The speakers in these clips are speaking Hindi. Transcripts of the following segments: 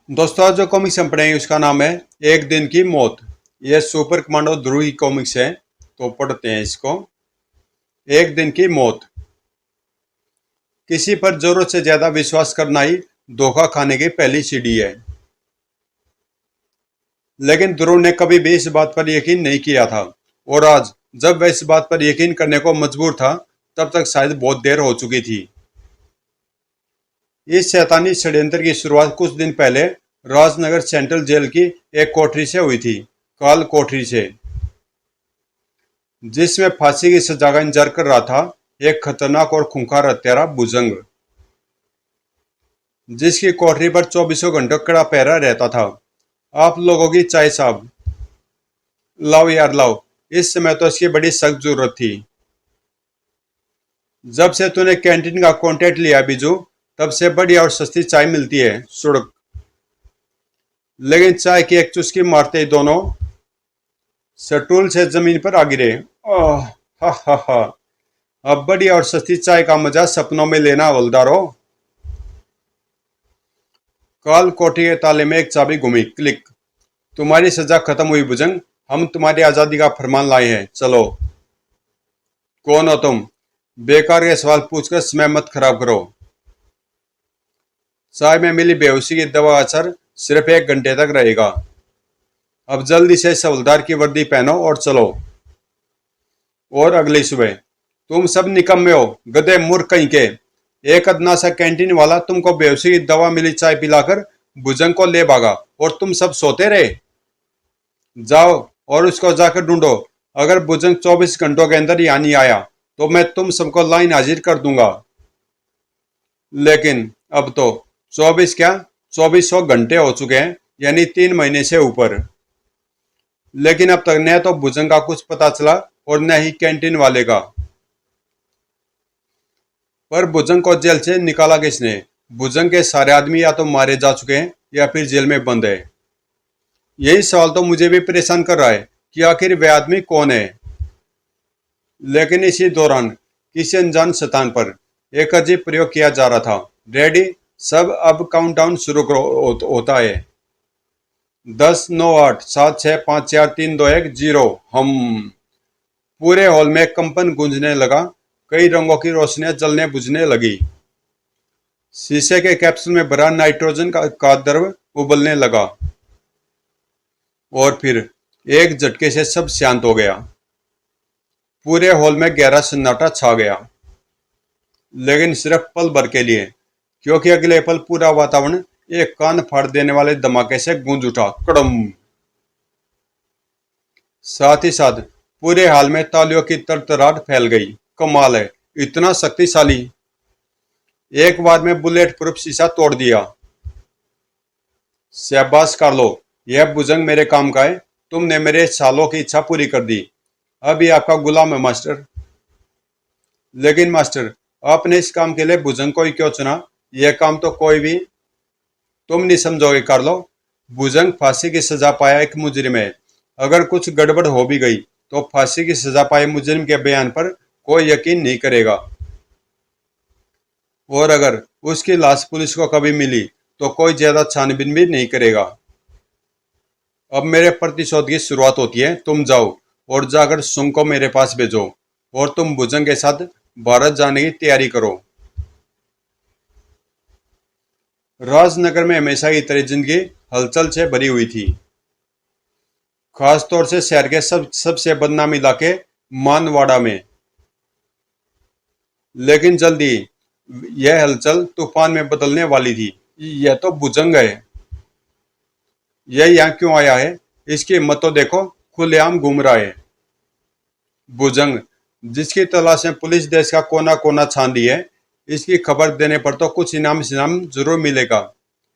दोस्तों आज जो कॉमिक्स हम पढ़ेंगे उसका नाम है एक दिन की मौत। ये सुपर कमांडो ध्रुव की कॉमिक्स है, तो पढ़ते हैं इसको। एक दिन की मौत। किसी पर जरूरत से ज्यादा विश्वास करना ही धोखा खाने की पहली सीढ़ी है। लेकिन ध्रुव ने कभी भी इस बात पर यकीन नहीं किया था, और आज जब वह इस बात पर यकीन करने को मजबूर था, तब तक शायद बहुत देर हो चुकी थी। इस शैतानी षड्यंत्र की शुरुआत कुछ दिन पहले राजनगर सेंट्रल जेल की एक कोठरी से हुई थी, काल कोठरी से, जिसमें फांसी की सजा का इंतजार कर रहा था एक खतरनाक और खूंखार हत्यारा भुजंग, जिसकी कोठरी पर 24 घंटों कड़ा पहरा रहता था। आप लोगों की चाय साहब। लाओ यार लाओ। इस समय तो इसकी बड़ी सख्त जरूरत थी। जब से तूने कैंटीन का कॉन्ट्रैक्ट लिया बिजू, तब से बड़ी और सस्ती चाय मिलती है सुड़क। लेकिन चाय की एक चुस्की मारते ही दोनों स्टूल से जमीन पर आ गिरे। ओह, हा हा हा। अब बड़ी और सस्ती चाय का मजा सपनों में लेना हवलदारो। काल कोठी के ताले में एक चाबी घूमी, क्लिक। तुम्हारी सजा खत्म हुई भुजंग, हम तुम्हारी आजादी का फरमान लाए हैं, चलो। कौन हो तुम? बेकार के सवाल पूछकर समय मत खराब करो। चाय में मिली बेहोशी की दवा का असर सिर्फ 1 घंटे तक रहेगा। अब जल्दी से इस हवलदार की वर्दी पहनो और चलो। और अगली सुबह तुम सब निकम्मे हो, गधे मूर्ख कहीं के। एक अदना सा कैंटीन वाला तुमको बेहोशी की दवा मिली चाय पिलाकर भुजंग को ले भागा, और तुम सब सोते रहे। जाओ और उसको जाकर ढूंढो। अगर भुजंग 24 घंटों के अंदर यहाँ नहीं आया तो मैं तुम सबको लाइन हाजिर कर दूंगा। लेकिन अब तो 24 क्या, 2400 घंटे हो चुके हैं, यानी 3 महीने से ऊपर। लेकिन अब तक न तो भुजंग का कुछ पता चला और न ही कैंटीन वाले का। पर भुजंग को जेल से निकाला किसने? भुजंग के सारे आदमी या तो मारे जा चुके हैं या फिर जेल में बंद है। यही सवाल तो मुझे भी परेशान कर रहा है कि आखिर वह आदमी कौन है। लेकिन इसी दौरान किसी अनजान स्थान पर एक अजीब प्रयोग किया जा रहा था। रेडी सब, अब काउंटडाउन शुरू होता है। 10 9 8 7 6 5 4 3 2 1 0। हम। पूरे हॉल में कंपन गूंजने लगा। कई रंगों की रोशनियां जलने बुझने लगी। शीशे के कैप्सूल में भरा नाइट्रोजन का द्रव उबलने लगा, और फिर एक झटके से सब शांत हो गया। पूरे हॉल में गहरा सन्नाटा छा गया, लेकिन सिर्फ पल भर के लिए, क्योंकि अगले पल पूरा वातावरण एक कान फाड़ देने वाले धमाके से गूंज उठा, कड़म। साथ ही साथ पूरे हाल में तालियों की तड़तड़ाहट फैल गई। कमाल है, इतना शक्तिशाली। एक बार में बुलेट प्रूफ शीशा तोड़ दिया। शाबाश कार्लो, यह भुजंग मेरे काम का है। तुमने मेरे सालों की इच्छा पूरी कर दी। अब ये आपका गुलाम है मास्टर। लेकिन मास्टर, आपने इस काम के लिए भुजंग को ही क्यों चुना? यह काम तो कोई भी तुम नहीं समझोगे कार्लो। भुजंग फांसी की सजा पाया एक मुजरिम है। अगर कुछ गड़बड़ हो भी गई तो फांसी की सजा पाए मुजरिम के बयान पर कोई यकीन नहीं करेगा, और अगर उसकी लाश पुलिस को कभी मिली तो कोई ज्यादा छानबीन भी नहीं करेगा। अब मेरे प्रतिशोध की शुरुआत होती है। तुम जाओ और जाकर सुंग को मेरे पास भेजो, और तुम भुजंग के साथ भारत जाने की तैयारी करो। राजनगर में हमेशा की तरह जिंदगी हलचल से भरी हुई थी, खासतौर से शहर के सबसे बदनाम इलाके मानवाड़ा में। लेकिन जल्दी यह हलचल तूफान में बदलने वाली थी। यह तो भुजंग है। यह यहाँ क्यों आया है? इसकी हिम्मत तो देखो, खुलेआम घूम रहा है। भुजंग, जिसकी तलाश में पुलिस देश का कोना कोना छान रही है, इसकी खबर देने पर तो कुछ इनाम इनाम जरूर मिलेगा।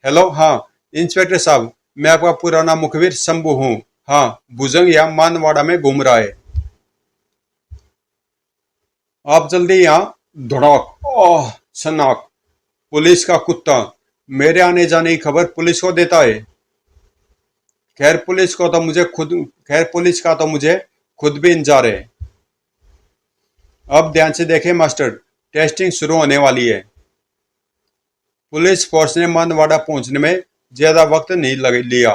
हेलो, हाँ इंस्पेक्टर साहब, मैं आपका पुराना मुखबिर शंभू हूँ। हाँ, भुजंग यहाँ मानवाड़ा में घूम रहा है। आप जल्दी यहाँ। धड़क, ओह छनाक। पुलिस का कुत्ता मेरे आने जाने की खबर पुलिस को देता है। खैर पुलिस का तो मुझे खुद भी इंतजार है। अब ध्यान से देखें मास्टर, टेस्टिंग शुरू होने वाली है। पुलिस फोर्स ने मानवाड़ा पहुंचने में ज्यादा वक्त नहीं लिया।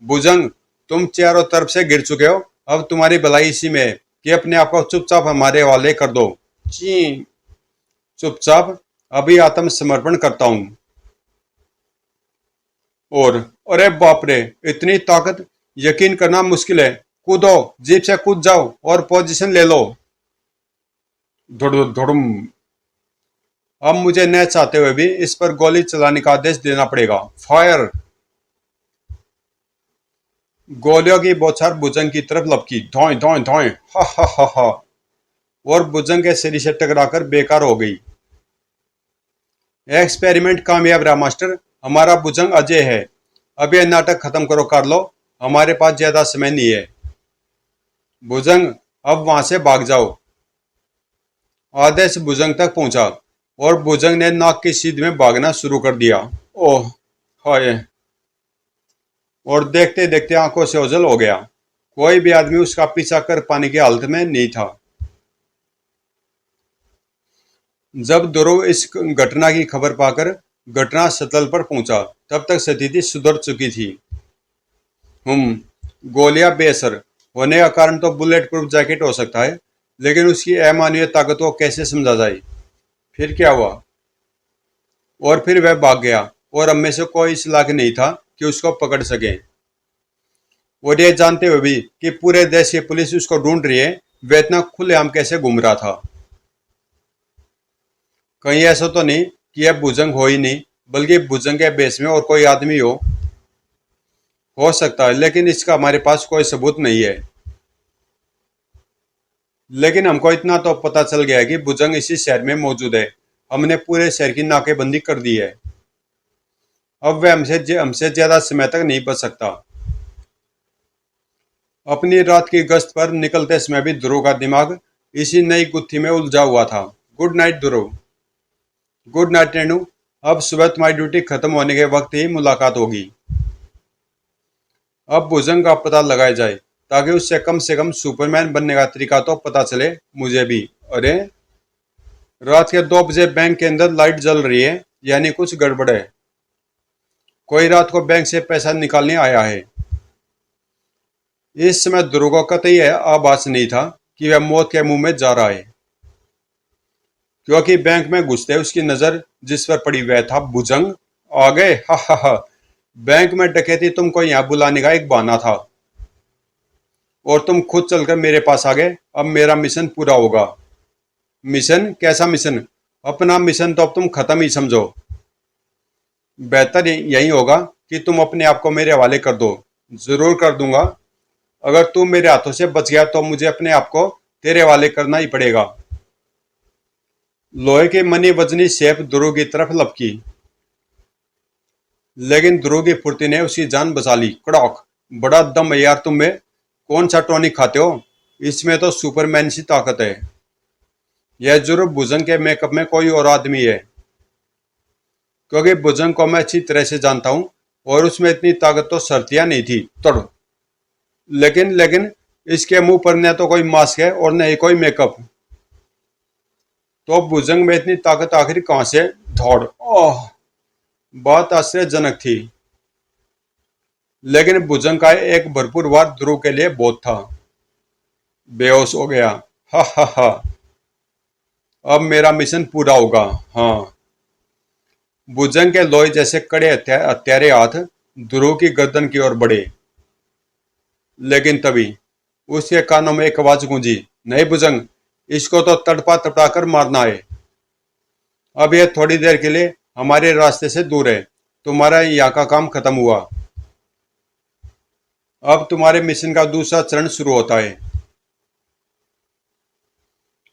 भुजंग, तुम चारों तरफ से गिर चुके हो, अब तुम्हारी भलाई इसी में है कि अपने आप को चुपचाप हमारे हवाले कर दो। ची, चुपचाप, अभी आत्मसमर्पण करता हूं। और अरे बाप रे, इतनी ताकत, यकीन करना मुश्किल है। कूदो, जीप से कूद जाओ और पोजीशन ले लो। धुड़ धुड़ुम। अब मुझे न चाहते हुए भी इस पर गोली चलाने का आदेश देना पड़ेगा। फायर। गोलियों की बौछार भुजंग की तरफ लपकी। धोए धोए धोए, हा हा हा हा। और भुजंग के सिर से टकराकर बेकार हो गई। एक्सपेरिमेंट कामयाब रहा मास्टर, हमारा भुजंग अजय है। अब यह नाटक खत्म करो कार्लो, हमारे पास ज्यादा समय नहीं है। भुजंग, अब वहां से भाग जाओ। आदेश भुजंग तक पहुंचा और भुजंग ने नाक की सीध में भागना शुरू कर दिया। ओह, हाय। और देखते देखते आंखों से ओझल हो गया। कोई भी आदमी उसका पीछा कर पाने की हालत में नहीं था। जब ध्रुव इस घटना की खबर पाकर घटना स्थल पर पहुंचा, तब तक स्थिति सुधर चुकी थी। गोलियां बेअसर होने का कारण तो बुलेट प्रूफ जैकेट हो सकता है, लेकिन उसकी अमानवीय ताकत को कैसे समझा जाए। फिर क्या हुआ? और फिर वह भाग गया और हम में से कोई इस लायक नहीं था कि उसको पकड़ सके। और ये जानते हुए भी कि पूरे देश की पुलिस उसको ढूंढ रही है, वह इतना खुलेआम कैसे घूम रहा था। कहीं ऐसा तो नहीं कि यह भुजंग हो ही नहीं, बल्कि भुजंग के बेस में और कोई आदमी हो सकता है, लेकिन इसका हमारे पास कोई सबूत नहीं है। लेकिन हमको इतना तो पता चल गया है कि भुजंग इसी शहर में मौजूद है। हमने पूरे शहर की नाकेबंदी कर दी है। अब वह हमसे ज्यादा समय तक नहीं बच सकता। अपनी रात की गश्त पर निकलते समय भी ध्रुव का दिमाग इसी नई गुत्थी में उलझा हुआ था। Good night Dhruv. Good night Renu. अब सुबह तुम्हारी ड्यूटी खत्म होने के वक्त ही मुलाकात होगी। अब भुजंग का पता लगाया जाए, ताकि उससे कम सुपरमैन बनने का तरीका तो पता चले मुझे भी। अरे, रात के 2 बजे बैंक के अंदर लाइट जल रही है, यानी कुछ गड़बड़ है। कोई रात को बैंक से पैसा निकालने आया है। इस समय ध्रुव को कतई आभास नहीं था कि वह मौत के मुंह में जा रहा है, क्योंकि बैंक में घुसते उसकी नजर जिस पर पड़ी वह था भुजंग। आ गए, हा हा हा। बैंक में डकैती तुमको यहाँ बुलाने का एक बहाना था, और तुम खुद चलकर मेरे पास आ गए। अब मेरा मिशन पूरा होगा। मिशन? कैसा मिशन? अपना मिशन तो अब तुम खत्म ही समझो। बेहतर यही होगा कि तुम अपने आप को मेरे हवाले कर दो। जरूर कर दूंगा। अगर तू मेरे हाथों से बच गया तो मुझे अपने आप को तेरे हवाले करना ही पड़ेगा। लोहे की मनी वजनी सेफ ध्रुव की तरफ लपकी, लेकिन ध्रुव की फुर्ती ने उसकी जान बचा ली। कड़ाक। बड़ा दम है यार तुम में। कौन सा टॉनिक खाते हो? इसमें तो सुपरमैन सी ताकत है। यह जरूर भुजंग के मेकअप में कोई और आदमी है, क्योंकि भुजंग को मैं अच्छी तरह से जानता हूं, और उसमें इतनी ताकत तो शर्तियां नहीं थी। तड़। लेकिन इसके मुंह पर न तो कोई मास्क है और न ही कोई मेकअप। तो भुजंग में इतनी ताकत आखिर कहां से? दौड़। ओह, बात आश्चर्यजनक थी, लेकिन भुजंग का एक भरपूर वार ध्रुव के लिए बहुत था। बेहोश हो गया। हा हा हा। अब मेरा मिशन पूरा होगा। हाँ। भुजंग के लोहे जैसे कड़े हत्यारे हाथ ध्रुव की गर्दन की ओर बढ़े, लेकिन तभी उसके कानों में एक आवाज गूंजी। नहीं भुजंग, इसको तो तड़पा तड़पा कर मारना है। अब यह थोड़ी देर के लिए हमारे रास्ते से दूर है। तुम्हारा यहाँ का काम खत्म हुआ। अब तुम्हारे मिशन का दूसरा चरण शुरू होता है।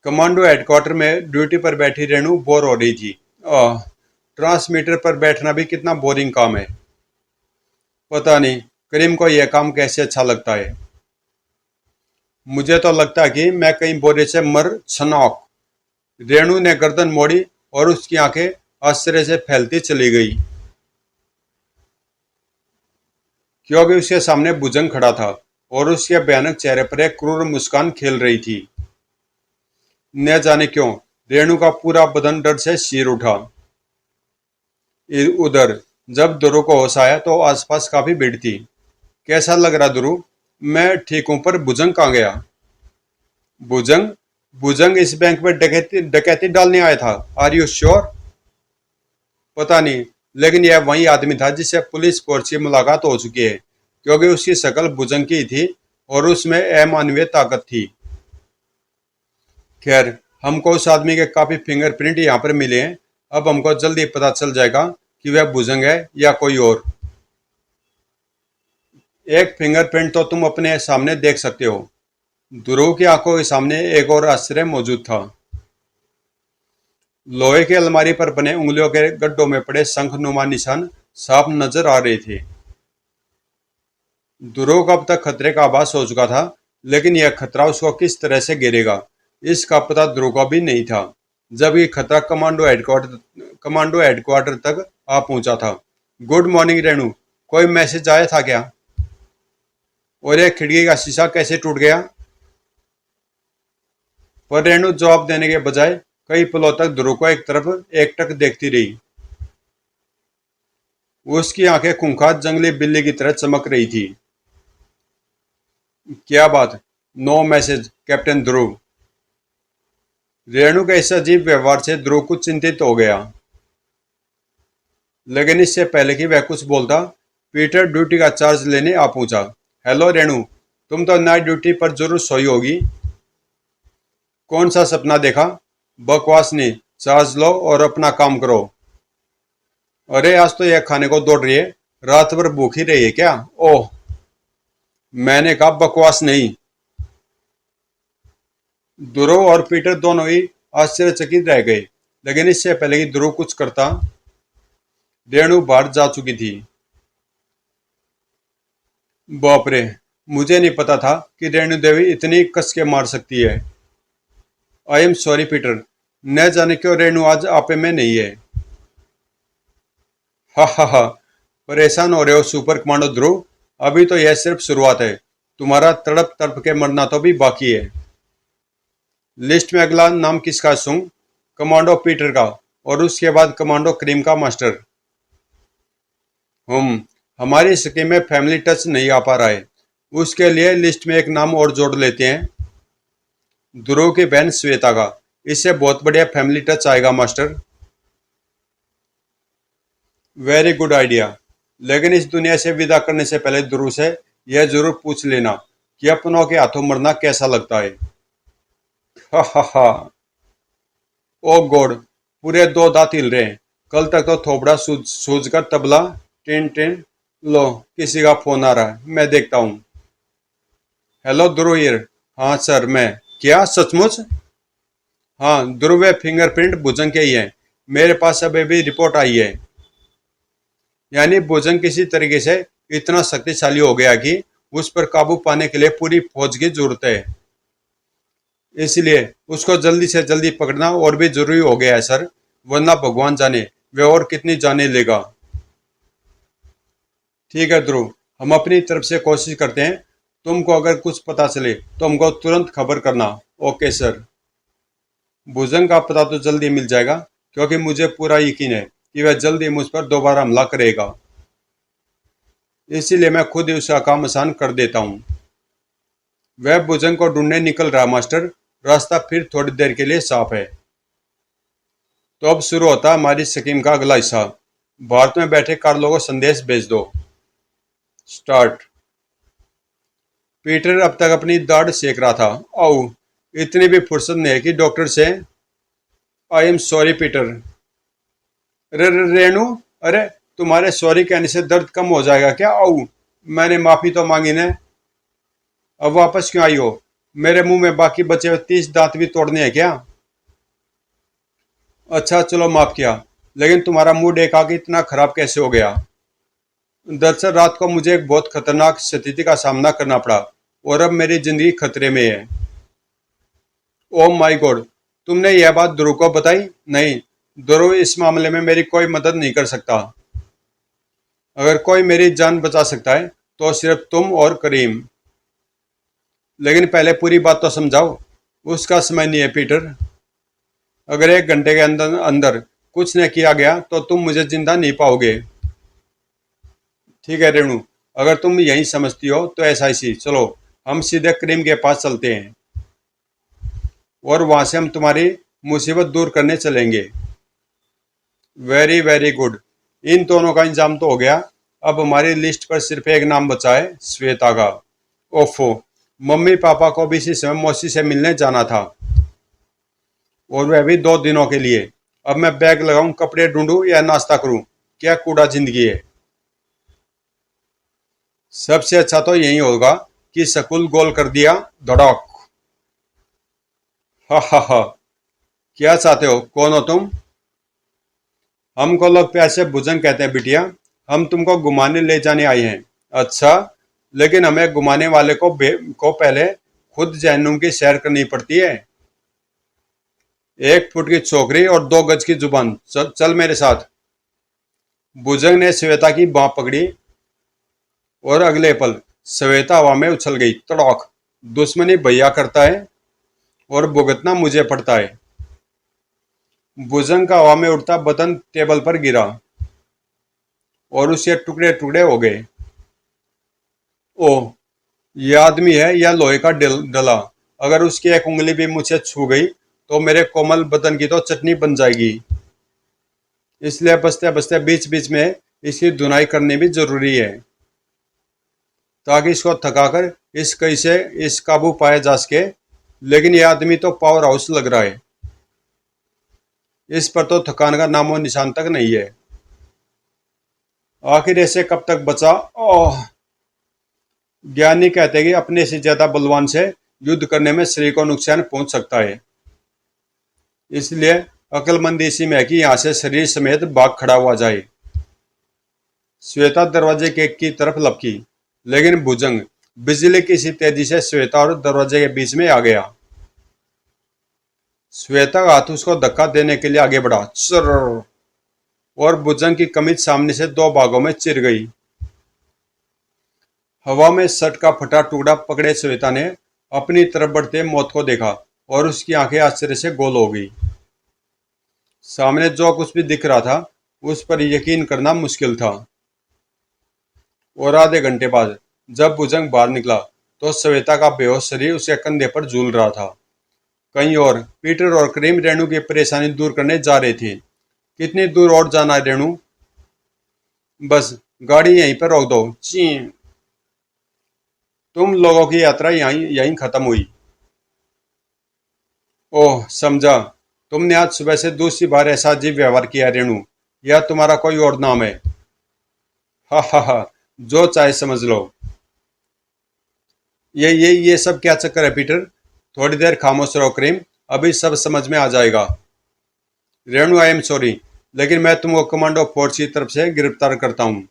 कमांडो हेडक्वार्टर में ड्यूटी पर बैठी रेणु बोर हो रही थी। ट्रांसमीटर पर बैठना भी कितना बोरिंग काम है। पता नहीं करीम को यह काम कैसे अच्छा लगता है। मुझे तो लगता है कि मैं कहीं बोरे से मर छनौक। रेणु ने गर्दन मोड़ी और उसकी आंखें आश्चर्य से फैलती चली गई, क्योंकि उसके सामने भुजंग खड़ा था और उसके भयानक चेहरे पर एक क्रूर मुस्कान खेल रही थी। न जाने क्यों रेणु का पूरा बदन डर से चीर उठा। उधर जब ध्रुव को होश आया तो आसपास काफी भीड़ थी। कैसा लग रहा ध्रुव? मैं ठीक हूं, पर भुजंग कहाँ गया? भुजंग? भुजंग इस बैंक में डकैती डकैती डालने आया था। Are you sure? पता नहीं, लेकिन यह वही आदमी था जिससे पुलिस फोर्स की मुलाकात हो चुकी है, क्योंकि उसकी शक्ल भुजंग की थी और उसमें अमानवीय ताकत थी। खैर, हमको उस आदमी के काफी फिंगरप्रिंट यहाँ पर मिले हैं। अब हमको जल्दी पता चल जाएगा कि वह भुजंग है या कोई और। एक फिंगरप्रिंट तो तुम अपने सामने देख सकते हो। ध्रुव की आंखों के सामने एक और आश्चर्य मौजूद था। लोहे की अलमारी पर बने उंगलियों के गड्ढों में पड़े शंखनुमा निशान साफ नजर आ रहे थे। ध्रुव को अब तक खतरे का आभास हो चुका था, लेकिन यह खतरा उसको किस तरह से घेरेगा, इसका पता ध्रुव को भी नहीं था। जब ये खतरा कमांडो हेडक्वार्टर तक आ पहुंचा था। गुड मॉर्निंग रेणु, कोई मैसेज आया था क्या? और यह खिड़की का शीशा कैसे टूट गया? पर रेणु जवाब देने के बजाय कई पलों तक ध्रुव को एक तरफ एकटक देखती रही। उसकी आंखें खूंखार जंगली बिल्ली की तरह चमक रही थी। क्या बात? नो मैसेज कैप्टन ध्रुव। रेणु के इस अजीब व्यवहार से ध्रुव कुछ चिंतित हो गया, लेकिन इससे पहले कि वह कुछ बोलता, पीटर ड्यूटी का चार्ज लेने आ पहुंचा। हेलो रेणु, तुम तो नाइट ड्यूटी पर जरूर सोई होगी। कौन सा सपना देखा? बकवास नहीं, चार्ज लो और अपना काम करो। अरे आज तो यह खाने को दौड़ रही है, रात भर भूखी रही है क्या? ओह, मैंने कहा बकवास नहीं। ध्रुव और पीटर दोनों ही आश्चर्यचकित रह गए, लेकिन इससे पहले कि ध्रुव कुछ करता, रेणु बाहर जा चुकी थी। बाप रे, मुझे नहीं पता था कि रेणु देवी इतनी कस के मार सकती है। आई एम सॉरी पीटर, न जाने क्यों रेणु आज आपे में नहीं है। हा हा हा, परेशान हो रहे हो सुपर कमांडो ध्रुव? अभी तो यह सिर्फ शुरुआत है, तुम्हारा तड़प तड़प के मरना तो भी बाकी है। लिस्ट में अगला नाम किसका सुन? कमांडो पीटर का, और उसके बाद कमांडो क्रीम का मास्टर। हमारी स्कीम में फैमिली टच नहीं आ पा रहा है, उसके लिए लिस्ट में एक नाम और जोड़ लेते हैं, ध्रुव की बहन श्वेता का। इससे बहुत बढ़िया फैमिली टच आएगा मास्टर। वेरी गुड आइडिया, लेकिन इस दुनिया से विदा करने से पहले ध्रुव से यह जरूर पूछ लेना कि अपनों के हाथों मरना कैसा लगता है। हा हा हा। ओ गॉड, पूरे दो दांत हिल रहे हैं। कल तक तो थोबड़ा सूझ कर तबला टिन टिन। लो, किसी का फोन आ रहा है, मैं देखता हूँ। Hello Dhruv here. हाँ सर, मैं। क्या सचमुच? हाँ ध्रुव, फिंगरप्रिंट भुजंग के ही है। मेरे पास अभी भी रिपोर्ट आई है। यानी भुजंग किसी तरीके से इतना शक्तिशाली हो गया कि उस पर काबू पाने के लिए पूरी फौज की जरूरत है। इसलिए उसको जल्दी से जल्दी पकड़ना और भी जरूरी हो गया है सर, वरना भगवान जाने वे और कितनी जाने लेगा। ठीक है ध्रुव, हम अपनी तरफ से कोशिश करते हैं। तुमको अगर कुछ पता चले तो हमको तुरंत खबर करना। Okay sir. भुजंग का पता तो जल्दी मिल जाएगा, क्योंकि मुझे पूरा यकीन है कि वह जल्दी मुझ पर दोबारा हमला करेगा। इसीलिए मैं खुद ही उसका काम आसान कर देता हूँ। वह भुजंग को ढूंढने निकल रहा मास्टर, रास्ता फिर थोड़ी देर के लिए साफ है। तो अब शुरू होता है हमारी स्कीम का अगला हिस्सा। भारत में बैठे कार्लो को संदेश भेज दो। स्टार्ट। पीटर अब तक अपनी दाढ़ सेक रहा था। आओ, इतनी भी फुर्सत नहीं है कि डॉक्टर से। I am sorry Peter. Renu, अरे तुम्हारे सॉरी कहने से दर्द कम हो जाएगा क्या? आओ, मैंने माफी तो मांगी ने। अब वापस क्यों आई हो? मेरे मुंह में बाकी बचे हुए 30 दांत भी तोड़ने हैं क्या? अच्छा चलो माफ किया, लेकिन तुम्हारा मूड एकाएक इतना खराब कैसे हो गया? दरअसल रात को मुझे एक बहुत खतरनाक स्थिति का सामना करना पड़ा और अब मेरी जिंदगी खतरे में है। ओह माय गॉड, तुमने यह बात ध्रुव को बताई? नहीं, ध्रुव इस मामले में मेरी कोई मदद नहीं कर सकता। अगर कोई मेरी जान बचा सकता है तो सिर्फ तुम और करीम। लेकिन पहले पूरी बात तो समझाओ। उसका समय नहीं है पीटर। अगर 1 घंटे के अंदर अंदर कुछ न किया गया तो तुम मुझे जिंदा नहीं पाओगे। ठीक है रेणु, अगर तुम यही समझती हो तो ऐसा ही चलो, हम सीधे करीम के पास चलते हैं और वहां से हम तुम्हारी मुसीबत दूर करने चलेंगे। Very very good. इन दोनों का इंतजाम तो हो गया। अब हमारी लिस्ट पर सिर्फ एक नाम बचा है, श्वेता का। ओफो, मम्मी पापा को भी इसी समय मौसी से मिलने जाना था, और वह भी 2 दिनों के लिए। अब मैं बैग लगाऊं, कपड़े ढूंढूं या नाश्ता करूं? क्या कूड़ा जिंदगी है। सबसे अच्छा तो यही होगा कि स्कूल गोल कर दिया, धड़क। हा हा हा। क्या चाहते हो, कौन हो तुम? हमको लोग प्यार से भुजंग कहते हैं बिटिया। हम तुमको घुमाने ले जाने आए हैं। अच्छा, लेकिन हमें घुमाने वाले को पहले खुद जहन्नुम की सैर करनी पड़ती है। 1 फुट की छोकरी और 2 गज की जुबान, चल चल मेरे साथ। भुजंग ने श्वेता की बांह पकड़ी और अगले पल श्वेता हवा में उछल गई, तड़ाक। दुश्मनी भैया करता है और भुगतना मुझे पड़ता है। भुजंग का हवा में उड़ता बदन टेबल पर गिरा और उसके टुकड़े टुकड़े हो गए। ओह, यह आदमी है या लोहे का डला। अगर उसकी एक उंगली भी मुझे छू गई तो मेरे कोमल बदन की तो चटनी बन जाएगी। इसलिए बचते बचते बीच बीच में इसकी धुनाई करनी भी जरूरी है, ताकि इसको थकाकर इस कैसे इस काबू पाया जा सके। लेकिन यह आदमी तो पावर हाउस लग रहा है। इस पर तो थकान का नामो निशान तक नहीं है। आखिर ऐसे कब तक बचा? ओह। ज्ञानी कहते हैं कि अपने से ज्यादा बलवान से युद्ध करने में शरीर को नुकसान पहुंच सकता है। इसलिए अक्लमंदी इसी में है कि यहां से शरीर समेत भाग खड़ा हुआ जाए। श्वेता दरवाजे के की तरफ लपकी, लेकिन भुजंग बिजली की सी तेजी से श्वेता और दरवाजे के बीच में आ गया। श्वेता का हाथ उसको धक्का देने के लिए आगे बढ़ा, चर्र, और भुजंग की कमीज सामने से 2 भागों में चिर गई। हवा में शर्ट का फटा टुकड़ा पकड़े श्वेता ने अपनी तरफ बढ़ते मौत को देखा और उसकी आंखें आश्चर्य से गोल हो गई। सामने जो कुछ भी दिख रहा था उस पर यकीन करना मुश्किल था। और आधे घंटे बाद जब भुजंग बाहर निकला तो श्वेता का बेहोश शरीर उसके कंधे पर झूल रहा था। कहीं और पीटर और करीम रेणु की परेशानी दूर करने जा रहे थे। कितनी दूर और जाना है रेणु? बस गाड़ी यहीं पर रोक दो। ची। तुम लोगों की यात्रा यहीं यहीं खत्म हुई। ओह, समझा। तुमने आज सुबह से दूसरी बार ऐसा अजीब व्यवहार किया रेणु, या तुम्हारा कोई और नाम है? हा हा हा, जो चाहे समझ लो। ये सब क्या चक्कर है पीटर? थोड़ी देर खामोश रहो करीम, अभी सब समझ में आ जाएगा। रेणु, आई एम सॉरी, लेकिन मैं तुमको कमांडो फोर्स की तरफ से गिरफ्तार करता हूँ।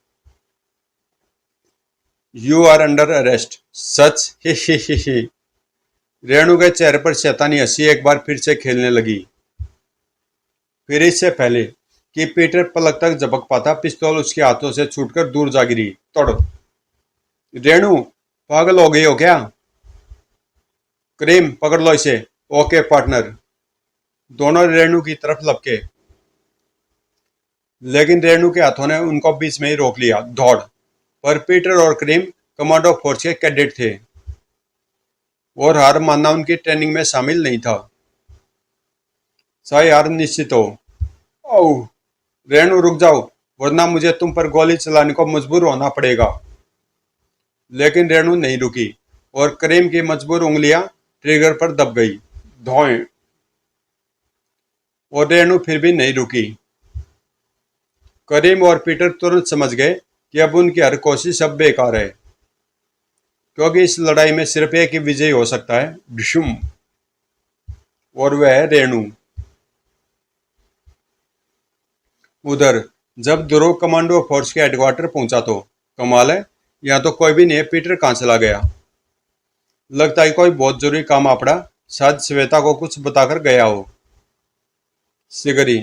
You are under arrest. सच? ही। रेणु के चेहरे पर शैतानी हंसी एक बार फिर से खेलने लगी। फिर इससे पहले कि पीटर पलक तक झपक पाता, पिस्तौल उसके हाथों से छूटकर दूर जा गिरी। तोड़। रेणु, पागल हो गई हो क्या? करीम, पकड़ लो इसे। Okay partner. दोनों रेणु की तरफ लपके, लेकिन रेणु के हाथों ने उनको बीच में ही रोक लिया। दौड़। पर पीटर और करीम कमांडो फोर्स के कैडेट थे और हार मानना उनकी ट्रेनिंग में शामिल नहीं था। चाहे हार निश्चित हो। ओह, रेणु रुक जाओ, वरना मुझे तुम पर गोली चलाने को मजबूर होना पड़ेगा। लेकिन रेणु नहीं रुकी और करीम की मजबूर उंगलियां ट्रिगर पर दब गई। धोएं। और रेणु फिर भी नहीं रुकी। करीम और पीटर तुरंत समझ गए कि अब उनकी हर कोशिश अब बेकार है, क्योंकि इस लड़ाई में सिर्फ एक ही विजयी हो सकता है, डिशुम, और वह है रेणु। उधर जब ध्रुव कमांडो फोर्स के हेडक्वार्टर पहुंचा तो कमाल है, यहाँ तो कोई भी नहीं है। पीटर कहाँ चला गया? लगता है कोई बहुत जरूरी काम आ पड़ा, शायद श्वेता को कुछ बताकर गया हो। सिगरी,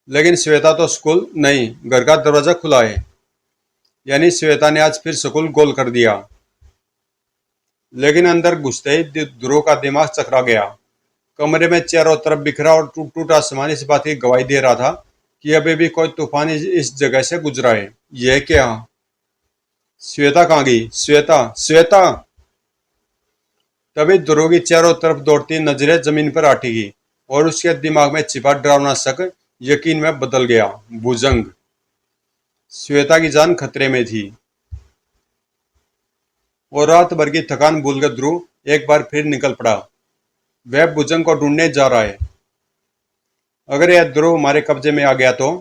लेकिन श्वेता तो स्कूल नहीं, घर का दरवाजा खुला है। यानी श्वेता ने आज फिर स्कूल गोल कर दिया। लेकिन अंदर घुसते ही ध्रुव का दिमाग चकरा गया। कमरे में चारों तरफ बिखरा और टूट टूटा सामान इस बात की गवाही दे रहा था कि अभी भी कोई तूफान इस जगह से गुजरा है। यह क्या? श्वेता कहाँ गई? श्वेता, श्वेता! तभी ध्रुव की चारों तरफ दौड़ती नजरें जमीन पर आ टिकी और उसके दिमाग में छिपा डरावना शक यकीन में बदल गया। भुजंग! श्वेता की जान खतरे में थी और रात भर की थकान भूलकर ध्रुव एक बार फिर निकल पड़ा। वह भुजंग को ढूंढने जा रहा है। अगर यह ध्रुव हमारे कब्जे में आ गया तो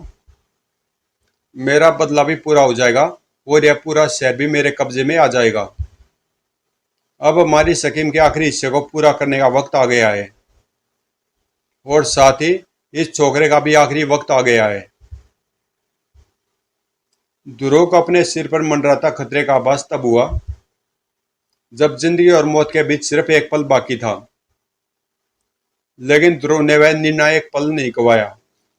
मेरा बदला भी पूरा हो जाएगा और यह पूरा शहर भी मेरे कब्जे में आ जाएगा। अब हमारी स्कीम के आखिरी हिस्से को पूरा करने का वक्त आ गया है और साथ ही इस छोकरे का भी आखिरी वक्त आ गया है। ध्रुव को अपने सिर पर मंडराता खतरे का आभास तब हुआ जब जिंदगी और मौत के बीच सिर्फ एक पल बाकी था। लेकिन ध्रुव ने वह निर्णायक पल नहीं गंवाया।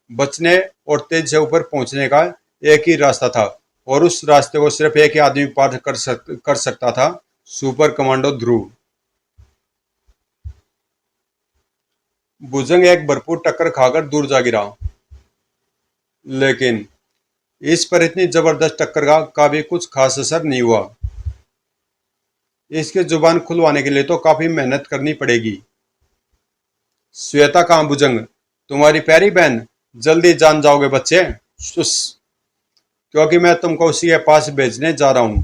बचने और तेज से ऊपर पहुंचने का एक ही रास्ता था और उस रास्ते को सिर्फ एक ही आदमी पार कर सकता था, सुपर कमांडो ध्रुव। भुजंग एक भरपूर टक्कर खाकर दूर जा गिरा, लेकिन इस पर इतनी जबरदस्त टक्कर का भी कुछ खास असर नहीं हुआ। इसकी जुबान खुलवाने के लिए तो काफी मेहनत करनी पड़ेगी। श्वेता कहाँ? भुजंग, तुम्हारी प्यारी बहन, जल्दी जान जाओगे बच्चे, सुस, क्योंकि मैं तुमको उसी के पास भेजने जा रहा हूं।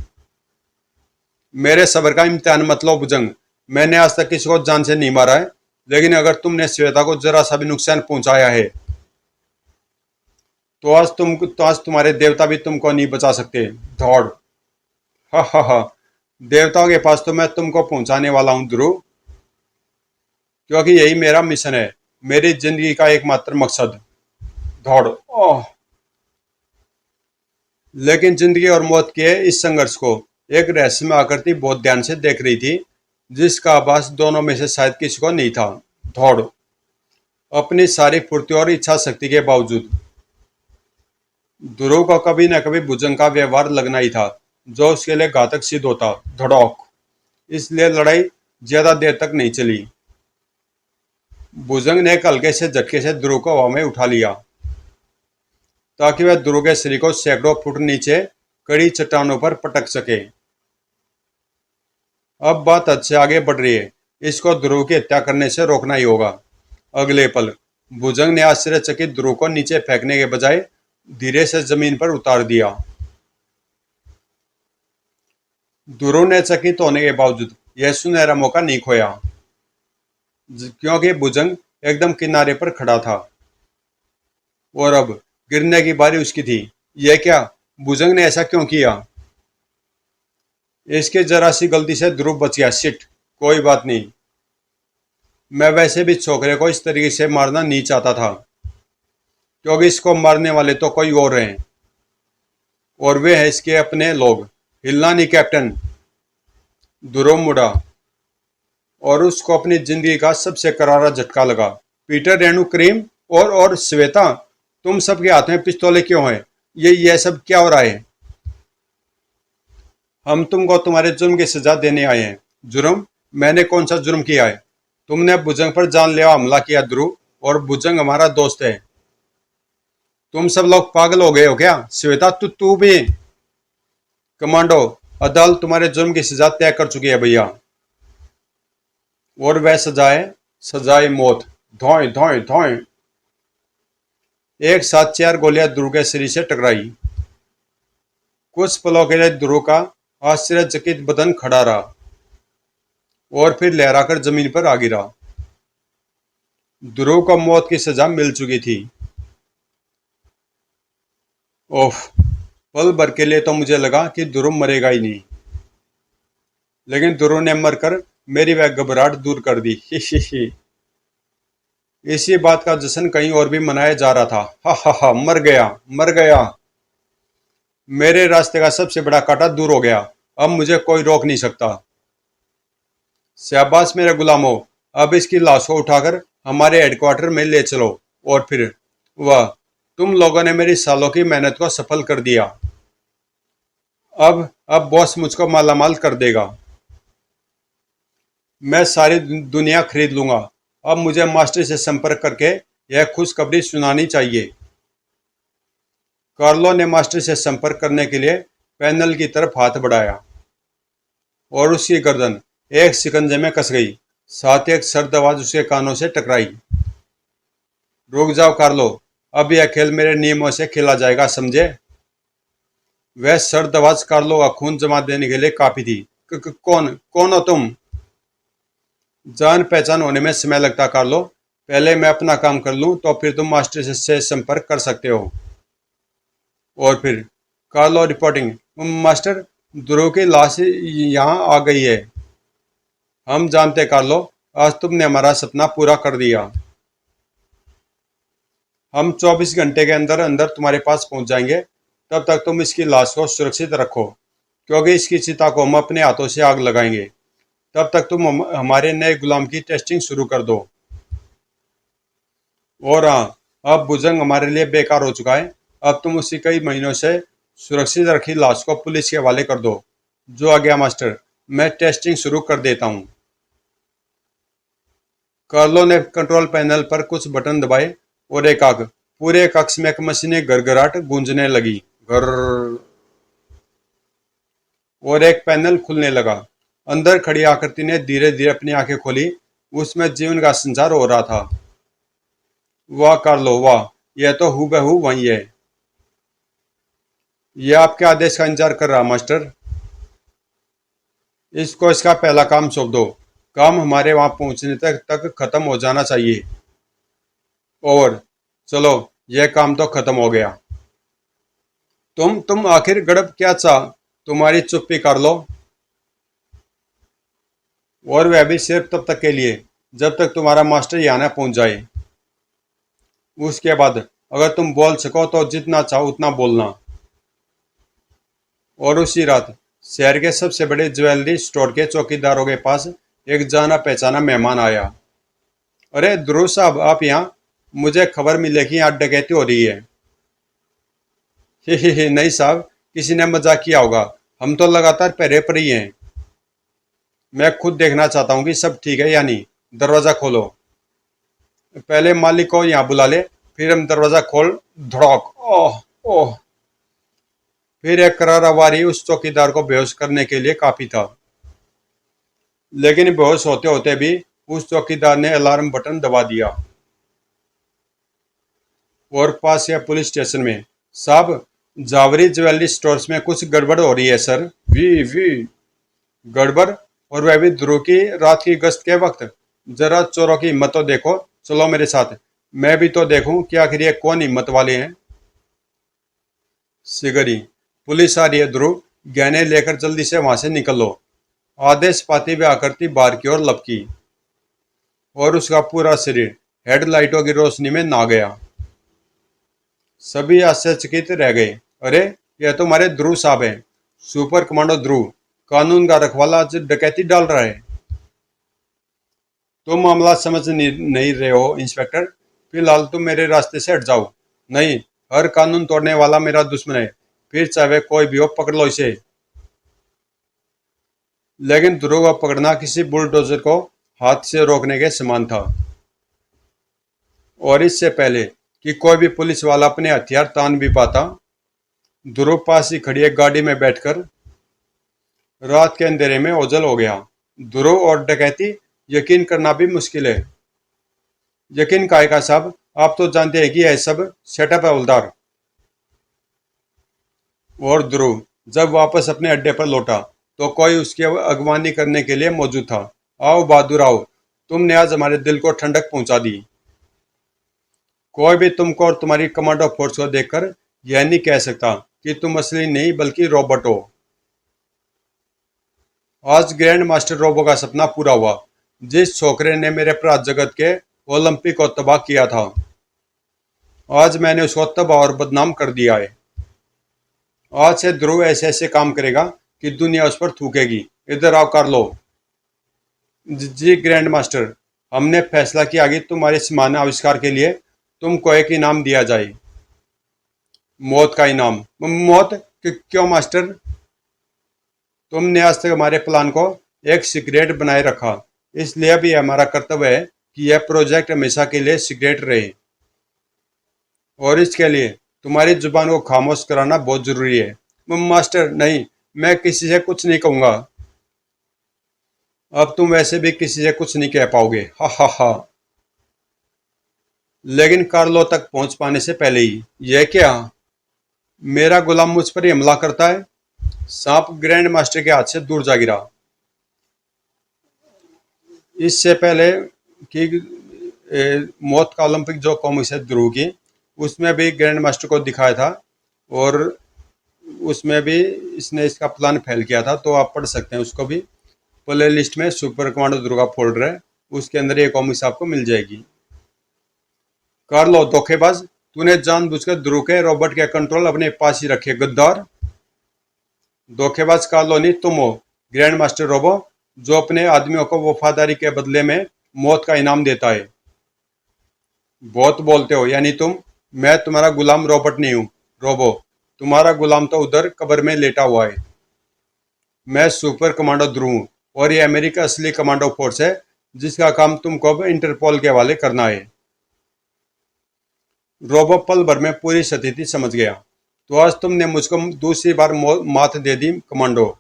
मेरे सब्र का इम्तिहान मत लो भुजंग। मैंने आज तक किसी को जान से नहीं मारा है, लेकिन अगर तुमने श्वेता को जरा सा भी नुकसान पहुंचाया है तो आज तुम्हारे देवता भी तुमको नहीं बचा सकते। दौड़! हा हा हा! देवताओं के पास तो मैं तुमको पहुंचाने वाला हूं ध्रुव, क्योंकि यही मेरा मिशन है, मेरी जिंदगी का एकमात्र मकसद। दौड़! ओह! लेकिन जिंदगी और मौत के इस संघर्ष को एक रहस्यमय आकृति बहुत ध्यान से देख रही थी, जिसका आभास दोनों में से शायद किसी को नहीं था। दौड़! अपनी सारी फुर्ती और इच्छा शक्ति के बावजूद ध्रुव को कभी न कभी भुजंग का व्यवहार लगना ही था, जो उसके लिए घातक सिद्ध होता। धड़ोक! इसलिए लड़ाई ज्यादा देर तक नहीं चली। भुजंग ने एक हल्के से झटके से ध्रुव को हवा में उठा लिया ताकि वह ध्रुव के शरीर को सैकड़ों फुट नीचे कड़ी चट्टानों पर पटक सके। अब बात हद से आगे बढ़ रही है, इसको ध्रुव की हत्या करने से रोकना ही होगा। अगले पल भुजंग ने आश्चर्यचकित ध्रुव को नीचे फेंकने के बजाय धीरे से जमीन पर उतार दिया। ध्रुव ने चकित होने के बावजूद यह सुनहरा मौका नहीं खोया, क्योंकि भुजंग एकदम किनारे पर खड़ा था और अब गिरने की बारी उसकी थी। यह क्या? भुजंग ने ऐसा क्यों किया? इसके जरा सी गलती से ध्रुव बच गया। शिट! कोई बात नहीं, मैं वैसे भी छोकरे को इस तरीके से मारना नहीं चाहता था, क्योंकि इसको मारने वाले तो कोई और हैं और वे हैं इसके अपने लोग। हिलना नहीं कैप्टन! ध्रुव मुड़ा और उसको अपनी जिंदगी का सबसे करारा झटका लगा। पीटर, रेणु, क्रीम और श्वेता, तुम सबके हाथ में पिस्तौलें क्यों हैं? ये सब क्या हो रहा है? हम तुमको तुम्हारे जुर्म की सजा देने आए हैं। जुर्म? मैंने कौन सा जुर्म किया है? तुमने भुजंग पर जानलेवा हमला किया ध्रुव, और भुजंग हमारा दोस्त है। तुम सब लोग पागल हो गए हो क्या? श्वेता, तू भी? कमांडो, अदालत तुम्हारे जुर्म की सजा तय कर चुकी है भैया, और वह सजाए मौत। धोए धोए धोए! एक साथ 4 गोलियां ध्रुव के शरीर से टकराई। कुछ पलों के लिए ध्रुव का आश्चर्यचकित बदन खड़ा रहा और फिर लहराकर जमीन पर आ गिरा। ध्रुव को मौत की सजा मिल चुकी थी। ओह! पल भर के लिए तो मुझे लगा कि ध्रुव मरेगा ही नहीं, लेकिन ध्रुव ने मरकर मेरी वह घबराहट दूर कर दी। ही ही ही। इसी बात का जश्न कहीं और भी मनाया जा रहा था। हा हा हा! मर गया, मर गया! मेरे रास्ते का सबसे बड़ा कांटा दूर हो गया, अब मुझे कोई रोक नहीं सकता। शाबाश मेरे गुलामों, अब इसकी लाश को उठाकर हमारे हेडक्वार्टर में ले चलो, और फिर वाह, तुम लोगों ने मेरी सालों की मेहनत को सफल कर दिया। अब बॉस मुझको मालामाल कर देगा। मैं सारी दुनिया खरीद लूंगा। अब मुझे मास्टर से संपर्क करके यह खुशखबरी सुनानी चाहिए। कार्लो ने मास्टर से संपर्क करने के लिए पैनल की तरफ हाथ बढ़ाया और उसकी गर्दन एक शिकंजे में कस गई। साथ ही एक सर्द आवाज उसके कानों से टकराई। रुक जाओ कार्लो, अब यह खेल मेरे नियमों से खेला जाएगा, समझे? वह सर्द आवाज कार्लो का खून जमा देने के लिए काफी थी। कौन कौन हो तुम? जान पहचान होने में समय लगता कार्लो। पहले मैं अपना काम कर लूं तो फिर तुम मास्टर से संपर्क कर सकते हो। और फिर कार्लो रिपोर्टिंग, मास्टर, ध्रुव की लाश यहाँ आ गई है। हम जानते कार्लो, आज तुमने हमारा सपना पूरा कर दिया। हम 24 घंटे के अंदर अंदर तुम्हारे पास पहुंच जाएंगे। तब तक तुम इसकी लाश को सुरक्षित रखो, क्योंकि इसकी चिता को हम अपने हाथों से आग लगाएंगे। तब तक तुम हमारे नए गुलाम की टेस्टिंग शुरू कर दो। और हाँ, अब भुजंग हमारे लिए बेकार हो चुका है। अब तुम उसी कई महीनों से सुरक्षित रखी लाश को पुलिस के हवाले कर दो। जो आ गया मास्टर, मैं टेस्टिंग शुरू कर देता हूँ। कार्लो ने कंट्रोल पैनल पर कुछ बटन दबाए और एक आग पूरे कक्ष में एक मशीनी गड़गड़ाहट गूंजने लगी। घर और एक पैनल खुलने लगा। अंदर खड़ी आकृति ने धीरे धीरे अपनी आंखें खोली। उसमें जीवन का संचार हो रहा था। वाह कार्लो वाह, यह तो हूबहू वही है। यह आपके आदेश का इंतजार कर रहा मास्टर। इसको इसका पहला काम सौंप दो। काम हमारे वहां पहुंचने तक खत्म हो जाना चाहिए। और चलो, यह काम तो खत्म हो गया। तुम आखिर गड़ब क्या चाह? तुम्हारी चुप्पी कर लो। और वह भी सिर्फ तब तक के लिए जब तक तुम्हारा मास्टर यहाँ न पहुंच जाए। उसके बाद अगर तुम बोल सको तो जितना चाहो उतना बोलना। और उसी रात शहर के सबसे बड़े ज्वेलरी स्टोर के चौकीदारों के पास एक जाना पहचाना मेहमान आया। अरे ध्रुव साहब, आप यहाँ? मुझे खबर मिले कि यहाँ डकैती हो रही है। ही नहीं साहब, किसी ने मजाक किया होगा। हम तो लगातार पहरे पर ही हैं। मैं खुद देखना चाहता हूँ कि सब ठीक है या नहीं। दरवाजा खोलो। पहले मालिक को यहाँ बुला ले, फिर हम दरवाजा खोल। धड़क। ओह ओह। फिर एक करारा वारी उस चौकीदार को बेहोश करने के लिए काफी था। लेकिन बेहोश होते होते भी उस चौकीदार ने अलार्म बटन दबा दिया। और पास या पुलिस स्टेशन में, साहब, जावरी ज्वेलरी स्टोर्स में कुछ गड़बड़ हो रही है सर। वी वी गड़बड़? और वह भी ध्रुव की रात की गश्त के वक्त? जरा चोरों की हिम्मत तो देखो। चलो मेरे साथ, मैं भी तो देखूं कि आखिर ये कौन हिम्मत वाले हैं। सिगरी, पुलिस आ रही है ध्रुव, गहने लेकर जल्दी से वहां से निकलो। आदेश पाती हुई आकृति बाहर की ओर लपकी और उसका पूरा शरीर हेडलाइटों की रोशनी में नहा गया। सभी आश्चर्यचकित रह गए। अरे, यह तो हमारे ध्रुव साहब हैं। सुपर कमांडो ध्रुव, कानून का रखवाला आज डकैती डाल रहा है। तुम मामला समझ नहीं रहे हो इंस्पेक्टर। फिलहाल तुम मेरे रास्ते से हट जाओ। नहीं, हर कानून तोड़ने वाला मेरा दुश्मन है, फिर चाहे कोई भी हो, पकड़ लो इसे। लेकिन ध्रुव को पकड़ना किसी बुलडोजर को हाथ से रोकने के समान था। और इससे पहले कि कोई भी पुलिस वाला अपने हथियार तान भी पाता, ध्रुव पास ही खड़ी एक गाड़ी में बैठकर रात के अंधेरे में ओझल हो गया। ध्रुव और डकैती, यकीन करना भी मुश्किल है। यकीन काहे का साहब, आप तो जानते हैं कि यह सब सेटअप है हवलदार। और ध्रुव जब वापस अपने अड्डे पर लौटा तो कोई उसकी अगवानी करने के लिए मौजूद था। आओ बहादुर आओ, तुमने आज हमारे दिल को ठंडक पहुंचा दी। कोई भी तुमको और तुम्हारी कमांडो फोर्स को देखकर यह नहीं कह सकता कि तुम असली नहीं बल्कि रोबोट हो। आज ग्रैंड मास्टर रोबो का सपना पूरा हुआ। जिस छोकरे ने मेरे अपराध जगत के ओलंपिक को तबाह किया था, आज मैंने उसको तबाह और बदनाम कर दिया है। आज से ध्रुव ऐसे ऐसे काम करेगा कि दुनिया उस पर थूकेगी। इधर आओ कर लो। जी ग्रैंड मास्टर, हमने फैसला किया कि तुम्हारे इस महान आविष्कार के लिए तुमको एक इनाम दिया जाए। मौत का इनाम? मौत? क्यों मास्टर? तुमने आज तक हमारे प्लान को एक सीक्रेट बनाए रखा, इसलिए अब यह हमारा कर्तव्य है कि यह प्रोजेक्ट हमेशा के लिए सीक्रेट रहे। और इसके लिए तुम्हारी जुबान को खामोश कराना बहुत जरूरी है। मास्टर नहीं, मैं किसी से कुछ नहीं कहूंगा। अब तुम वैसे भी किसी से कुछ नहीं कह पाओगे, हा हा हा। लेकिन कार्लो तक पहुंच पाने से पहले ही, यह क्या, मेरा गुलाम मुझ पर ही हमला करता है। सांप ग्रैंड मास्टर के हाथ से दूर जा गिरा। इससे पहले कि मौत का ओलंपिक जो कॉमिक्स है ध्रुव की, उसमें भी ग्रैंड मास्टर को दिखाया था, और उसमें भी इसने इसका प्लान फेल किया था, तो आप पढ़ सकते हैं उसको भी। प्ले लिस्ट में सुपर कमांडो ध्रुव का फोल्डर है, उसके अंदर ये कॉमिक्स आपको मिल जाएगी। कार्लो धोखेबाज, तूने जानबूझकर ध्रुव के रॉबर्ट के कंट्रोल अपने पास ही रखे, गद्दार। धोखेबाज कार्लो नहीं, तुम हो ग्रैंड मास्टर रोबो, जो अपने आदमियों को वफादारी के बदले में मौत का इनाम देता है। बहुत बोलते हो, यानी तुम। मैं तुम्हारा गुलाम रॉबर्ट नहीं हूँ, रोबो। तुम्हारा गुलाम तो उधर कब्र में लेटा हुआ है। मैं सुपर कमांडो ध्रुव हूँ, और ये अमेरिका असली कमांडो फोर्स है, जिसका काम तुमको अब इंटरपोल के हवाले करना है। रोबो पल भर में पूरी स्थिति समझ गया। तो आज तुमने मुझको दूसरी बार मात दे दी कमांडो,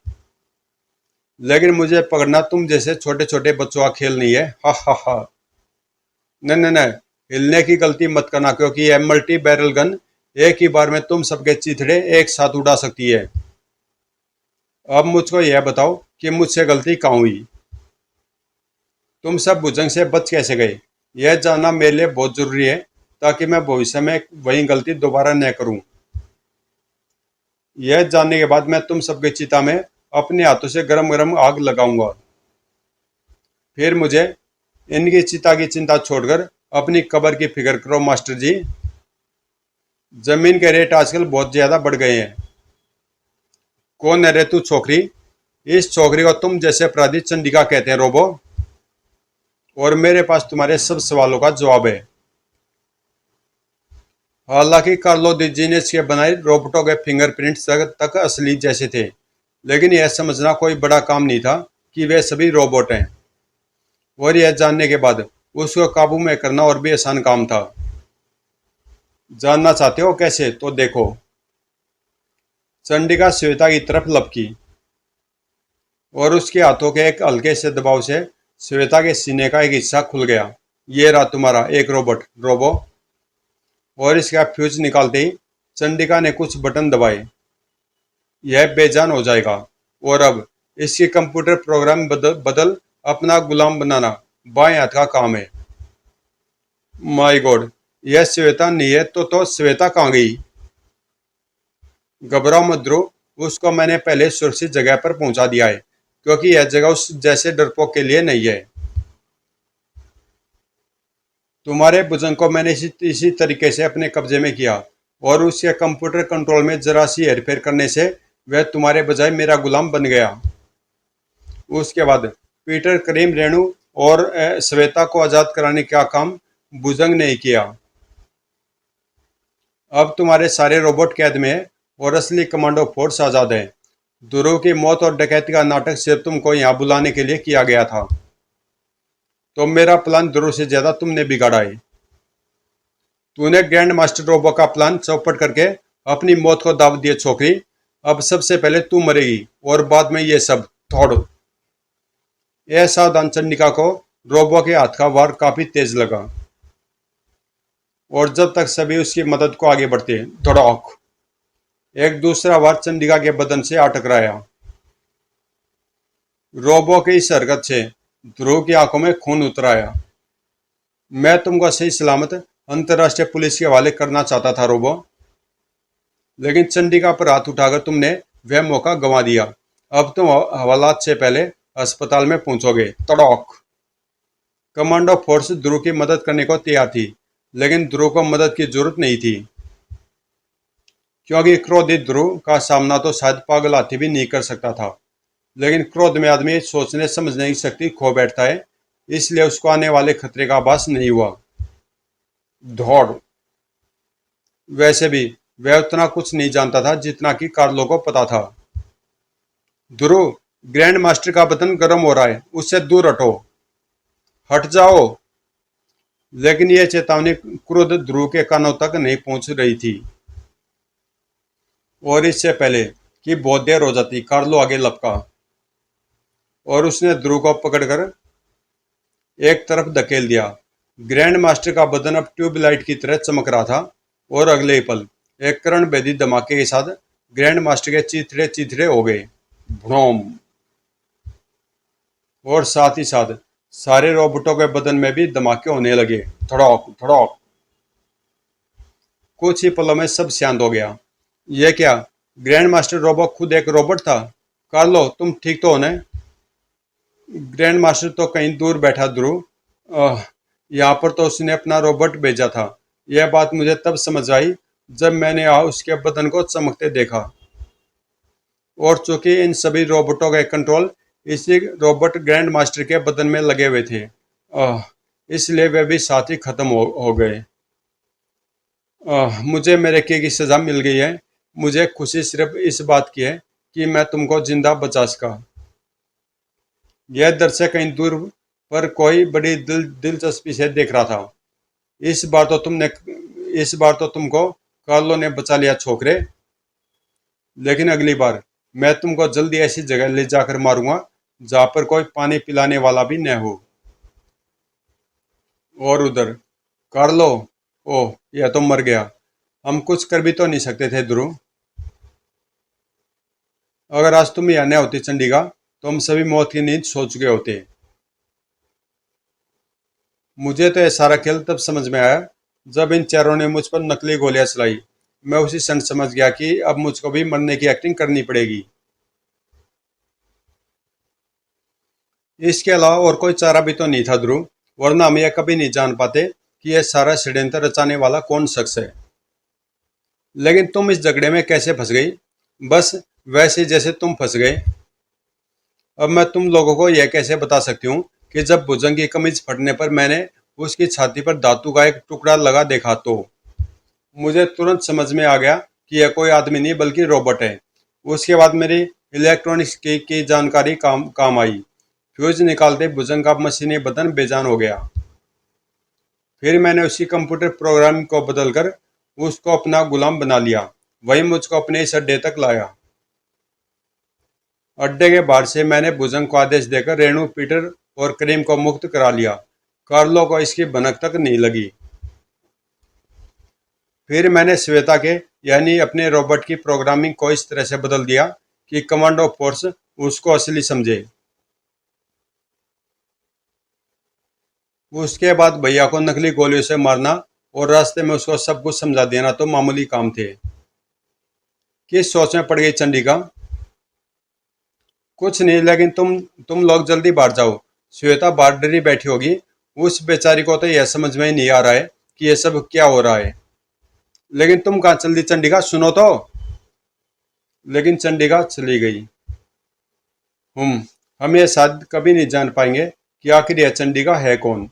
लेकिन मुझे पकड़ना तुम जैसे छोटे छोटे बच्चों का खेल नहीं है, हा हा हा। नहीं नहीं नहीं, हिलने की गलती मत करना, क्योंकि यह मल्टी बैरल गन एक ही बार में तुम सबके चिथड़े एक साथ उड़ा सकती है। अब मुझको यह बताओ कि मुझसे गलती कहाँ हुई। तुम सब भुजंग से बच कैसे गए, यह जानना मेरे लिए बहुत जरूरी है, ताकि मैं भविष्य में वही गलती दोबारा न करूं। यह जानने के बाद मैं तुम सबके चिता में अपने हाथों से गरम गरम आग लगाऊंगा। फिर मुझे इनकी चिता की चिंता छोड़कर अपनी कब्र की फिक्र करो मास्टर जी। जमीन के रेट आजकल बहुत ज्यादा बढ़ गए हैं। कौन है रे तू छोकरी? इस छोकरी को तुम जैसे अपराधी चंडिका कहते हैं, रोबो। और मेरे पास तुम्हारे सब सवालों का जवाब है। हालांकि कार्लो दी जीनियस के बनाए रोबोटों के फिंगरप्रिंट्स तक असली जैसे थे, लेकिन यह समझना कोई बड़ा काम नहीं था कि वे सभी रोबोट हैं। और यह जानने के बाद उसको काबू में करना और भी आसान काम था। जानना चाहते हो कैसे? तो देखो। चंडिका श्वेता की तरफ लपकी, और उसके हाथों के एक हल्के से दबाव से श्वेता के सीने का एक हिस्सा खुल गया। ये रहा तुम्हारा एक रोबोट, रोबो। और इसका फ्यूज निकालते ही चंडिका ने कुछ बटन दबाए। यह बेजान हो जाएगा, और अब इसकी कंप्यूटर प्रोग्राम बदल अपना गुलाम बनाना बाएं हाथ का काम है। माय गॉड, यह श्वेता नहीं है तो श्वेता कहाँ गई? घबराओ मत ध्रुव, उसको मैंने पहले सुरक्षित जगह पर पहुंचा दिया है, क्योंकि यह जगह उस जैसे डरपोक के लिए नहीं है। तुम्हारे भुजंग को मैंने इसी तरीके से अपने कब्जे में किया, और उसके कंप्यूटर कंट्रोल में जरा सी हेरफेर करने से वह तुम्हारे बजाय मेरा गुलाम बन गया। उसके बाद पीटर, करीम, रेणु और श्वेता को आजाद कराने का काम भुजंग ने ही किया। अब तुम्हारे सारे रोबोट कैद में है, और असली कमांडो फोर्स आजाद है। ध्रुव की मौत और डकैती का नाटक सिर्फ तुमको यहाँ बुलाने के लिए किया गया था। तो मेरा प्लान ध्रुव से ज्यादा तुमने बिगाड़ा है। तूने ग्रैंड मास्टर रोबो का प्लान चौपट करके अपनी मौत को दाव दिए छोकरी। अब सबसे पहले तू मरेगी, और बाद में ये सब। थोड़। यह सावधान चंडिका को रोबो के हाथ का वार काफी तेज लगा, और जब तक सभी उसकी मदद को आगे बढ़ते, धड़ाक, एक दूसरा वार चंडिका के बदन से आ टकराया। रोबो की इस हरकत से ध्रुव की आंखों में खून उतर आया। मैं तुमको सही सलामत अंतर्राष्ट्रीय पुलिस के हवाले करना चाहता था रोबो, लेकिन चंडिका पर हाथ उठाकर तुमने वह मौका गंवा दिया। अब तुम हवालात से पहले अस्पताल में पहुंचोगे। तड़ोक। कमांडो फोर्स ध्रुव की मदद करने को तैयार थी, लेकिन ध्रुव को मदद की जरूरत नहीं थी, क्योंकि क्रोधित ध्रुव का सामना तो शायद पागल हाथी भी नहीं कर सकता था। लेकिन क्रोध में आदमी सोचने समझने की शक्ति खो बैठता है, इसलिए उसको आने वाले खतरे का आभास नहीं हुआ। दौड़। वैसे भी वह उतना कुछ नहीं जानता था जितना कि कार्लो को पता था। ध्रुव, ग्रैंड मास्टर का बदन गर्म हो रहा है, उससे दूर हटो। हट जाओ। लेकिन यह चेतावनी क्रोध ध्रुव के कानों तक नहीं पहुंच रही थी, और इससे पहले कि बहुत देर हो जाती। कार्लो आगे लपका और उसने ध्रुव को पकड़कर एक तरफ धकेल दिया। ग्रैंड मास्टर का बदन अब ट्यूबलाइट की तरह चमक रहा था और अगले ही पल एक करण भेदी धमाके के साथ ग्रैंड मास्टर के चीथड़े चीथड़े हो गए। भ्रोम। और साथ ही साथ सारे रोबोटों के बदन में भी धमाके होने लगे। धड़ाक धड़ाक। कुछ ही पलों में सब शांत हो गया। यह क्या? ग्रैंड मास्टर रोबो खुद एक रोबोट था? कार्लो, तुम ठीक तो हो ना? ग्रैंड मास्टर तो कहीं दूर बैठा ध्रुव। यहाँ पर तो उसने अपना रोबोट भेजा था। यह बात मुझे तब समझ आई जब मैंने उसके बदन को चमकते देखा। और चूंकि इन सभी रोबोटों के कंट्रोल इसी रोबोट ग्रैंड मास्टर के बदन में लगे हुए थे, इसलिए वे भी साथ ही खत्म हो गए। मुझे मेरे किए की सजा मिल गई है। मुझे खुशी सिर्फ इस बात की है कि मैं तुमको जिंदा बचा सका। यह दृश्य कहीं दूर पर कोई बड़ी दिलचस्पी से देख रहा था। इस बार तो तुमको कार्लो ने बचा लिया छोकरे। लेकिन अगली बार मैं तुमको जल्दी ऐसी जगह ले जाकर मारूंगा जहां पर कोई पानी पिलाने वाला भी न हो। और उधर कार्लो, ओह यह तो मर गया। हम कुछ कर भी तो नहीं सकते थे ध्रुव। अगर आज तुम यहाँ न होती चंडिका तो हम सभी मौत की नींद सो चुके होते। मुझे तो यह सारा खेल तब समझ में आया जब इन चारों ने मुझ पर नकली गोलियां चलाई। मैं उसी क्षण समझ गया कि अब मुझको भी मरने की एक्टिंग करनी पड़ेगी। इसके अलावा और कोई चारा भी तो नहीं था ध्रुव, वरना हम यह कभी नहीं जान पाते कि यह सारा षड्यंत्र रचाने वाला कौन शख्स है। लेकिन तुम इस झगड़े में कैसे फंस गई? बस वैसे जैसे तुम फंस गए। अब मैं तुम लोगों को यह कैसे बता सकती हूँ कि जब भुजंग की कमीज फटने पर मैंने उसकी छाती पर धातु का एक टुकड़ा लगा देखा तो मुझे तुरंत समझ में आ गया कि यह कोई आदमी नहीं बल्कि रोबोट है। उसके बाद मेरी इलेक्ट्रॉनिक्स की जानकारी काम आई। फ्यूज निकालते भुजंग का मशीनी बदन बेजान हो गया। फिर मैंने उसी कंप्यूटर प्रोग्राम को बदलकर उसको अपना गुलाम बना लिया। वही मुझको अपने इस अड्डे तक लाया। अड्डे के बाहर से मैंने भुजंग को आदेश देकर रेणु, पीटर और करीम को मुक्त करा लिया। कार्लो को इसकी भनक तक नहीं लगी। फिर मैंने श्वेता के यानी अपने रोबोट की प्रोग्रामिंग को इस तरह से बदल दिया कि कमांडो फोर्स उसको असली समझे। उसके बाद भैया को नकली गोलियों से मारना और रास्ते में उसको सब कुछ समझा देना तो मामूली काम थे। किस सोच में पड़ गई चंडिका? कुछ नहीं, लेकिन तुम लोग जल्दी बाहर जाओ। श्वेता बाहर डरी बैठी होगी। उस बेचारी को तो यह समझ में ही नहीं आ रहा है कि यह सब क्या हो रहा है। लेकिन तुम कहाँ चल दी चंडिका? सुनो तो। लेकिन चंडिका चली गई। हम ये शायद कभी नहीं जान पाएंगे कि आखिर यह चंडिका है कौन।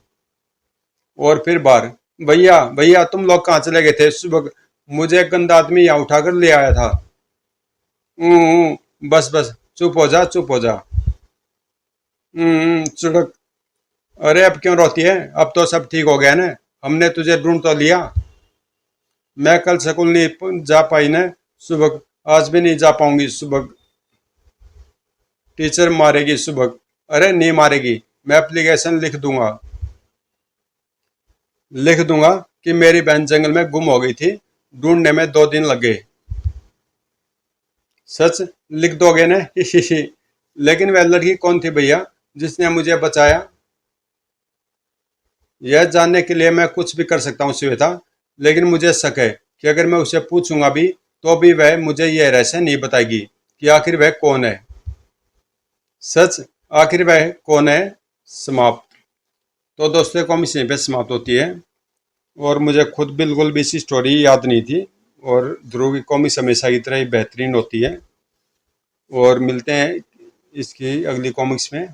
और फिर बाहर, भैया भैया तुम लोग कहाँ चले गए थे? सुबह मुझे एक गंदा आदमी यहाँ उठाकर ले आया था। बस बस चुप हो जा, चुप हो जा। चुड़क। अरे अब क्यों रोती है? अब तो सब ठीक हो गया ना। हमने तुझे ढूंढ तो लिया। मैं कल स्कूल नहीं जा पाई ना सुबह, आज भी नहीं जा पाऊंगी सुबह। टीचर मारेगी सुबह। अरे नहीं मारेगी, मैं एप्लीकेशन लिख दूंगा कि मेरी बहन जंगल में गुम हो गई थी, ढूंढने में 2 दिन लग गए। सच लिख दोगे ना? लेकिन वह लड़की कौन थी भैया जिसने मुझे बचाया? यह जानने के लिए मैं कुछ भी कर सकता हूँ श्वेता, लेकिन मुझे शक है कि अगर मैं उसे पूछूंगा भी तो भी वह मुझे यह रहस्य नहीं बताएगी कि आखिर वह कौन है। सच, आखिर वह कौन है? समाप्त। तो दोस्तों कॉमिक्स यहीं पे समाप्त होती है और मुझे खुद बिल्कुल भी इसी स्टोरी याद नहीं थी। और ध्रुव की कॉमिक्स हमेशा की तरह ही बेहतरीन होती है। और मिलते हैं इसकी अगली कॉमिक्स में।